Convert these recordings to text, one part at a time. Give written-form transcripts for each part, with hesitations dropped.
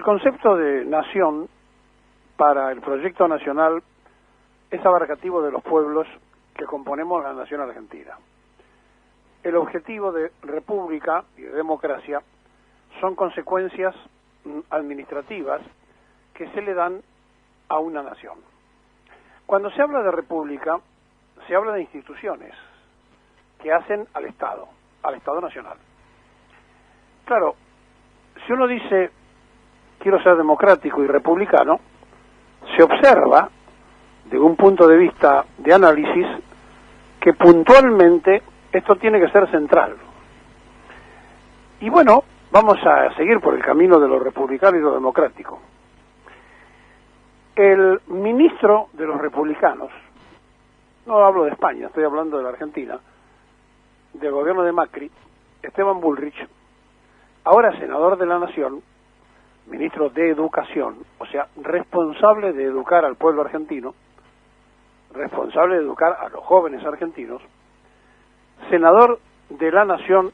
concepto de nación para el proyecto nacional es abarcativo de los pueblos que componemos la nación argentina. El objetivo de república y de democracia son consecuencias administrativas que se le dan a una nación. Cuando se habla de república, se habla de instituciones que hacen al Estado nacional. Claro, si uno dice quiero ser democrático y republicano, se observa, de un punto de vista de análisis, que puntualmente esto tiene que ser central. Y bueno, vamos a seguir por el camino de lo republicano y lo democrático. El ministro de los republicanos, no hablo de España, estoy hablando de la Argentina, del gobierno de Macri, Esteban Bullrich, ahora senador de la Nación, ministro de Educación, o sea, responsable de educar al pueblo argentino, responsable de educar a los jóvenes argentinos, senador de la Nación,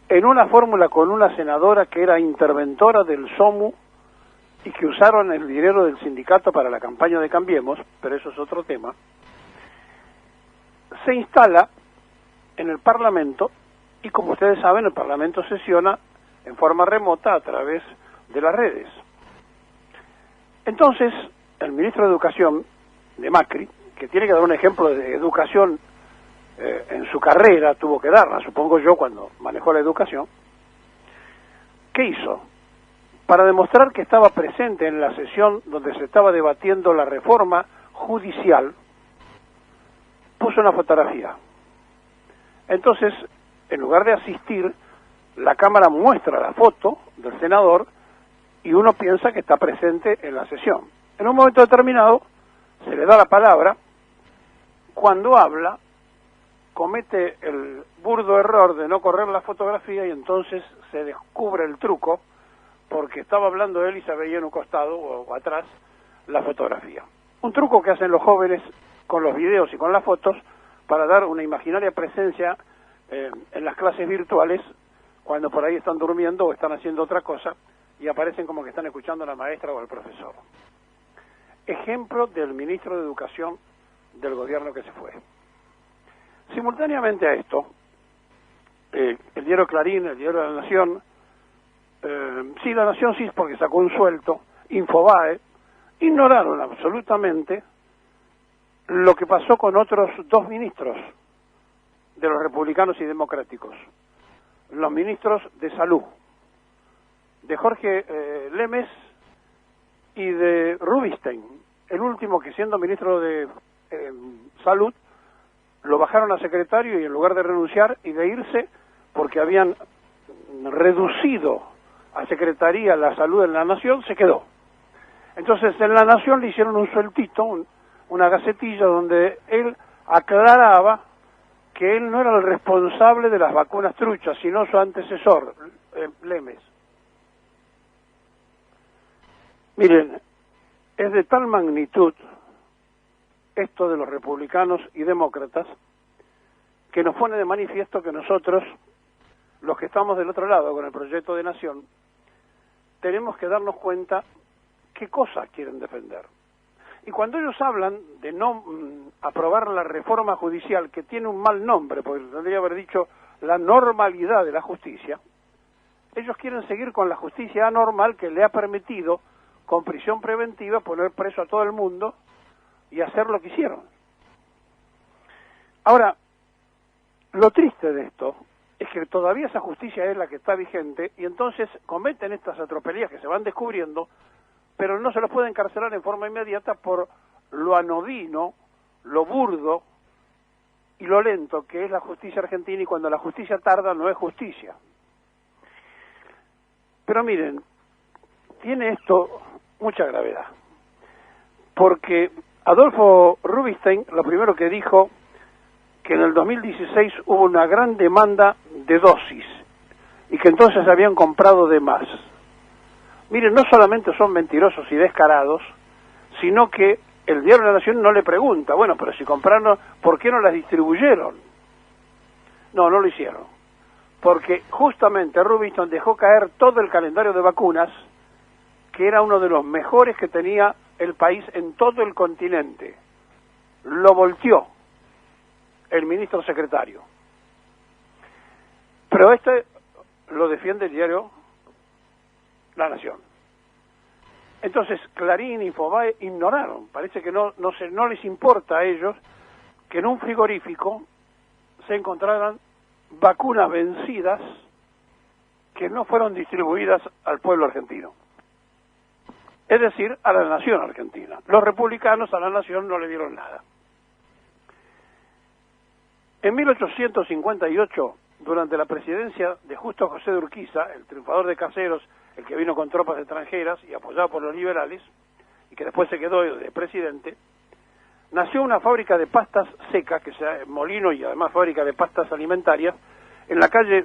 en una fórmula con una senadora que era interventora del SOMU y que usaron el dinero del sindicato para la campaña de Cambiemos, pero eso es otro tema, se instala en el Parlamento y, como ustedes saben, el Parlamento sesiona en forma remota a través de las redes. Entonces, el ministro de Educación de Macri, que tiene que dar un ejemplo de educación en su carrera, tuvo que darla, supongo yo, cuando manejó la educación, ¿qué hizo? Para demostrar que estaba presente en la sesión donde se estaba debatiendo la reforma judicial, puso una fotografía. Entonces, en lugar de asistir, la cámara muestra la foto del senador y uno piensa que está presente en la sesión. En un momento determinado, se le da la palabra. Cuando habla, comete el burdo error de no correr la fotografía y entonces se descubre el truco, porque estaba hablando él y se veía en un costado o atrás la fotografía. Un truco que hacen los jóvenes con los videos y con las fotos para dar una imaginaria presencia en las clases virtuales cuando por ahí están durmiendo o están haciendo otra cosa y aparecen como que están escuchando a la maestra o al profesor. Ejemplo del ministro de Educación del gobierno que se fue. Simultáneamente a esto, el diario Clarín, el diario de la Nación, sí, la Nación sí, porque sacó un suelto, Infobae, ignoraron absolutamente lo que pasó con otros dos ministros de los republicanos y democráticos, los ministros de Salud, de Jorge Lemes y de Rubinstein, el último que siendo ministro de Salud, lo bajaron a secretario y en lugar de renunciar y de irse, porque habían reducido a Secretaría la Salud en la Nación, se quedó. Entonces en la Nación le hicieron un sueltito, una gacetilla donde él aclaraba que él no era el responsable de las vacunas truchas, sino su antecesor, Lemes. Miren, es de tal magnitud esto de los republicanos y demócratas que nos pone de manifiesto que nosotros, los que estamos del otro lado con el proyecto de nación, tenemos que darnos cuenta qué cosas quieren defender. Y cuando ellos hablan de no aprobar la reforma judicial, que tiene un mal nombre, porque tendría que haber dicho la normalidad de la justicia, ellos quieren seguir con la justicia anormal que le ha permitido, con prisión preventiva, poner preso a todo el mundo y hacer lo que hicieron. Ahora, lo triste de esto es que todavía esa justicia es la que está vigente y entonces cometen estas atropelías que se van descubriendo, pero no se los puede encarcelar en forma inmediata por lo anodino, lo burdo y lo lento que es la justicia argentina, y cuando la justicia tarda no es justicia. Pero miren, tiene esto mucha gravedad, porque Adolfo Rubinstein lo primero que dijo que en el 2016 hubo una gran demanda de dosis y que entonces habían comprado de más. Miren, no solamente son mentirosos y descarados, sino que el diario de la Nación no le pregunta, bueno, pero si compraron, ¿por qué no las distribuyeron? No, no lo hicieron, porque justamente Rubinstein dejó caer todo el calendario de vacunas que era uno de los mejores que tenía el país en todo el continente. Lo volteó el ministro secretario. Pero este lo defiende el diario La Nación. Entonces Clarín y Infobae ignoraron, parece que no les importa a ellos que en un frigorífico se encontraran vacunas vencidas que no fueron distribuidas al pueblo argentino. Es decir, a la nación argentina. Los republicanos a la nación no le dieron nada. En 1858, durante la presidencia de Justo José de Urquiza, el triunfador de Caseros, el que vino con tropas extranjeras y apoyado por los liberales, y que después se quedó de presidente, nació una fábrica de pastas secas, que sea molino y además fábrica de pastas alimentarias, en la calle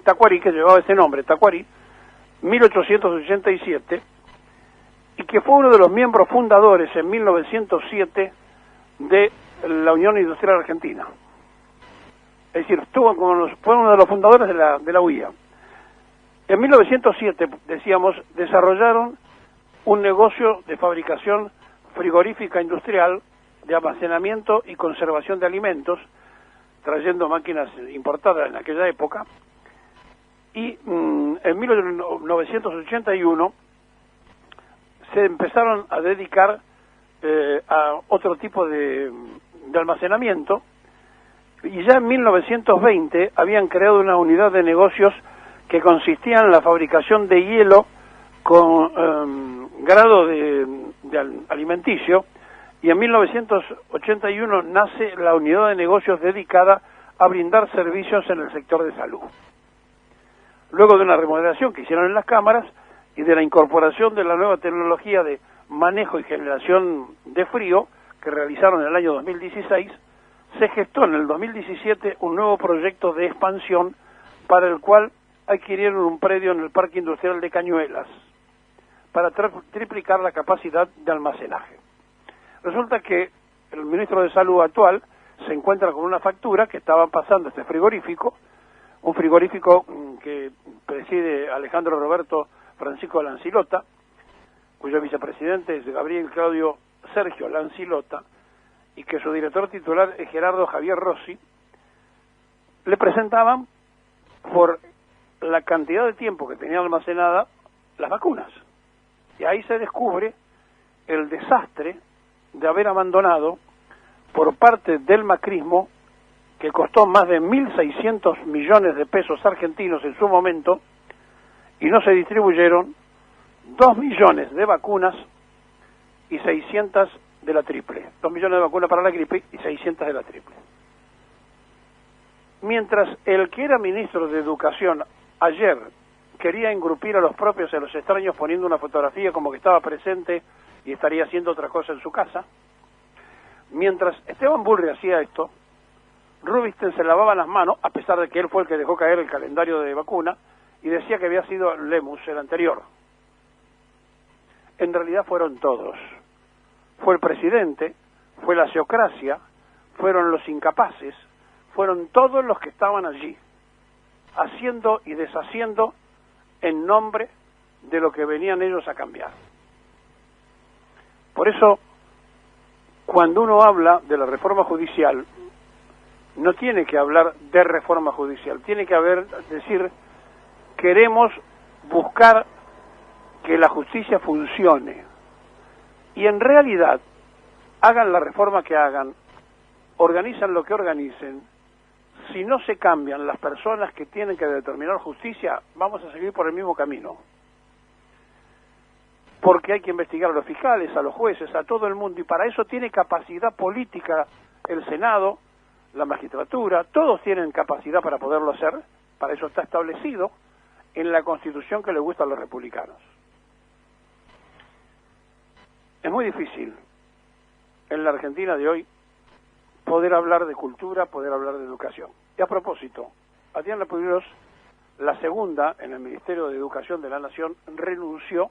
Tacuarí, que llevaba ese nombre, Tacuarí, 1887, y que fue uno de los miembros fundadores en 1907 de la Unión Industrial Argentina. Es decir, fue uno de los fundadores de la UIA. En 1907, decíamos, desarrollaron un negocio de fabricación frigorífica industrial, de almacenamiento y conservación de alimentos, trayendo máquinas importadas en aquella época, y en 1981 se empezaron a dedicar a otro tipo de almacenamiento, y ya en 1920 habían creado una unidad de negocios que consistía en la fabricación de hielo con grado de alimenticio, y en 1981 nace la unidad de negocios dedicada a brindar servicios en el sector de salud. Luego de una remodelación que hicieron en las cámaras y de la incorporación de la nueva tecnología de manejo y generación de frío que realizaron en el año 2016, se gestó en el 2017 un nuevo proyecto de expansión para el cual adquirieron un predio en el Parque Industrial de Cañuelas para triplicar la capacidad de almacenaje. Resulta que el ministro de Salud actual se encuentra con una factura que estaba pasando este frigorífico, un frigorífico que preside Alejandro Roberto Francisco Lancilota, cuyo vicepresidente es Gabriel Claudio Sergio Lancilota, y que su director titular es Gerardo Javier Rossi. Le presentaban por la cantidad de tiempo que tenía almacenada las vacunas. Y ahí se descubre el desastre de haber abandonado por parte del macrismo, que costó más de 1.600 millones de pesos argentinos en su momento, y no se distribuyeron 2 millones de vacunas y 600 de la triple. 2 millones de vacunas para la gripe y 600 de la triple. Mientras el que era ministro de Educación ayer quería engrupir a los propios y a los extraños poniendo una fotografía como que estaba presente y estaría haciendo otra cosa en su casa, mientras Esteban Bullrich hacía esto, Rubinstein se lavaba las manos, a pesar de que él fue el que dejó caer el calendario de vacuna, y decía que había sido Lemus, el anterior. En realidad fueron todos. Fue el presidente, fue la sociocracia, fueron los incapaces, fueron todos los que estaban allí, haciendo y deshaciendo en nombre de lo que venían ellos a cambiar. Por eso, cuando uno habla de la reforma judicial, no tiene que hablar de reforma judicial, tiene que decir, queremos buscar que la justicia funcione. Y en realidad, hagan la reforma que hagan, organizan lo que organicen, si no se cambian las personas que tienen que determinar justicia, vamos a seguir por el mismo camino. Porque hay que investigar a los fiscales, a los jueces, a todo el mundo, y para eso tiene capacidad política el Senado, la magistratura, todos tienen capacidad para poderlo hacer, para eso está establecido en la Constitución que le gusta a los republicanos. Es muy difícil en la Argentina de hoy poder hablar de cultura, poder hablar de educación. Y a propósito, Adriana Puigros, la segunda en el Ministerio de Educación de la Nación, renunció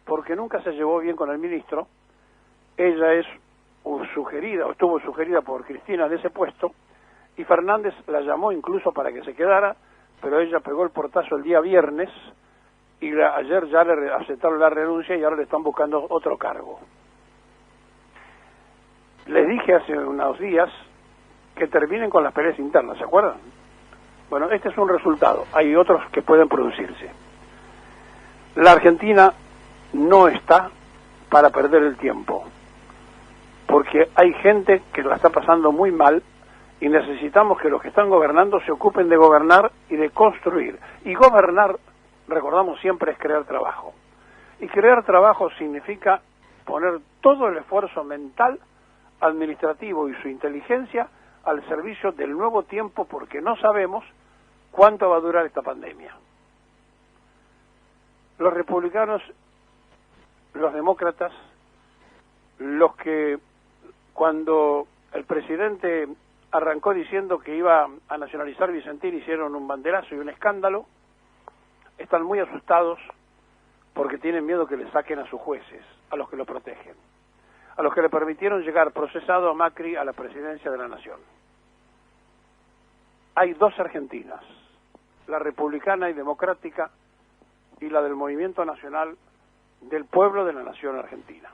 porque nunca se llevó bien con el ministro. Ella es sugerida, o estuvo sugerida por Cristina de ese puesto, y Fernández la llamó incluso para que se quedara, pero ella pegó el portazo el día viernes y ayer ya le aceptaron la renuncia y ahora le están buscando otro cargo. Les dije hace unos días que terminen con las peleas internas, ¿se acuerdan? Bueno, este es un resultado, hay otros que pueden producirse. La Argentina no está para perder el tiempo, porque hay gente que lo está pasando muy mal y necesitamos que los que están gobernando se ocupen de gobernar y de construir. Y gobernar, recordamos siempre, es crear trabajo. Y crear trabajo significa poner todo el esfuerzo mental, administrativo y su inteligencia al servicio del nuevo tiempo, porque no sabemos cuánto va a durar esta pandemia. Los republicanos, los demócratas, los que cuando el presidente arrancó diciendo que iba a nacionalizar Vicentín, hicieron un banderazo y un escándalo, están muy asustados porque tienen miedo que le saquen a sus jueces, a los que lo protegen, a los que le permitieron llegar procesado a Macri a la presidencia de la nación. Hay dos Argentinas, la republicana y democrática y la del movimiento nacional del pueblo de la nación argentina.